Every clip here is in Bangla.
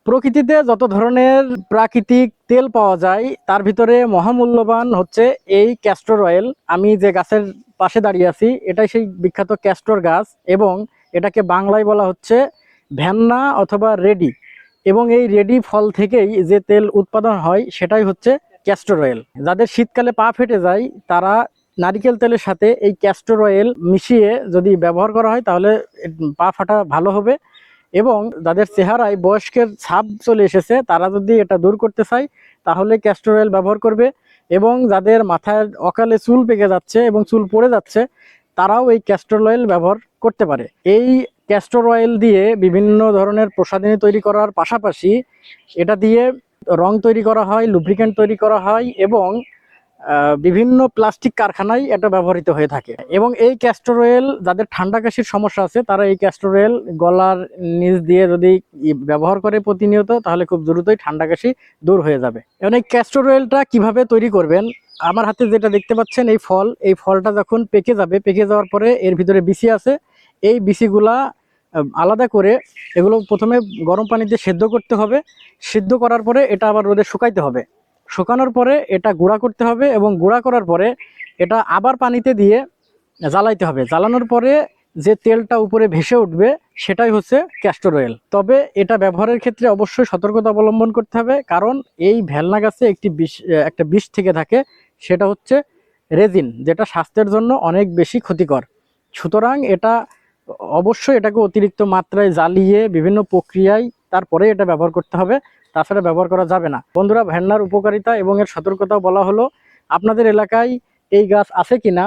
প্রকৃতিতে যত ধরনের প্রাকৃতিক তেল পাওয়া যায় তার ভিতরে মহামূল্যবান হচ্ছে এই ক্যাস্টর অয়েল। আমি যে গাছের পাশে দাঁড়িয়ে আছি এটাই সেই বিখ্যাত ক্যাস্টর গাছ, এবং এটাকে বাংলায় বলা হচ্ছে ভ্যান্না অথবা রেডি। এবং এই রেডি ফল থেকেই যে তেল উৎপাদন হয় সেটাই হচ্ছে ক্যাস্টর অয়েল। যাদের শীতকালে পা ফেটে যায় তারা নারিকেল তেলের সাথে এই ক্যাস্টর অয়েল মিশিয়ে যদি ব্যবহার করা হয় তাহলে পা ফাটা ভালো হবে। এবং যাদের চেহারায় বয়স্কের ছাপ চলে এসেছে তারা যদি এটা দূর করতে চায় তাহলে ক্যাস্টর অয়েল ব্যবহার করবে। এবং যাদের মাথায় অকালে চুল পেকে যাচ্ছে এবং চুল পড়ে যাচ্ছে তারাও এই ক্যাস্টর অয়েল ব্যবহার করতে পারে। এই ক্যাস্টর অয়েল দিয়ে বিভিন্ন ধরনের প্রসাধনী তৈরি করার পাশাপাশি এটা দিয়ে রং তৈরি করা হয়, লুব্রিক্যান্ট তৈরি করা হয়, এবং বিভিন্ন প্লাস্টিক কারখানায় এটা ব্যবহৃত হয়ে থাকে। এবং এই ক্যাস্টর অয়েল যাদের ঠান্ডা কাশির সমস্যা আছে তারা এই ক্যাস্টর অয়েল গলার নিচ দিয়ে যদি ব্যবহার করে প্রতিনিয়ত তাহলে খুব দ্রুতই ঠান্ডা কাশি দূর হয়ে যাবে। এবং এই ক্যাস্টর অয়েলটা কিভাবে তৈরি করবেন, আমার হাতে যেটা দেখতে পাচ্ছেন এই ফলটা যখন পেকে যাবে, পেকে যাওয়ার পরে এর ভিতরে বিচি আছে, এই বিচিগুলা আলাদা করে এগুলো প্রথমে গরম পানিতে সেদ্ধ করতে হবে। সিদ্ধ করার পরে এটা আবার রোদে শুকাইতে হবে। শুকানোর পরে এটা গুঁড়া করতে হবে, এবং গুঁড়া করার পরে এটা আবার পানিতে দিয়ে জ্বালাইতে হবে। জ্বালানোর পরে যে তেলটা উপরে ভেসে উঠবে সেটাই হচ্ছে ক্যাস্টর অয়েল। তবে এটা ব্যবহারের ক্ষেত্রে অবশ্যই সতর্কতা অবলম্বন করতে হবে, কারণ এই ভেলনা গাছে একটা বিষ থেকে থাকে, সেটা হচ্ছে রেজিন, যেটা স্বাস্থ্যের জন্য অনেক বেশি ক্ষতিকর। সুতরাং অবশ্যই এটাকে অতিরিক্ত মাত্রায় জ্বালিয়ে বিভিন্ন প্রক্রিয়ায় তারপরে এটা ব্যবহার করতে হবে, তাছাড়া ব্যবহার করা যাবে না। বন্ধুরা, ভেন্নার উপকারিতা এবং এর সতর্কতাও বলা হলো। আপনাদের এলাকায় এই গাছ আছে কিনা,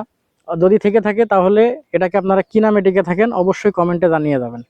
যদি থেকে থাকে তাহলে এটাকে আপনারা কি নামে ডেকে থাকেন অবশ্যই কমেন্টে জানিয়ে যাবেন।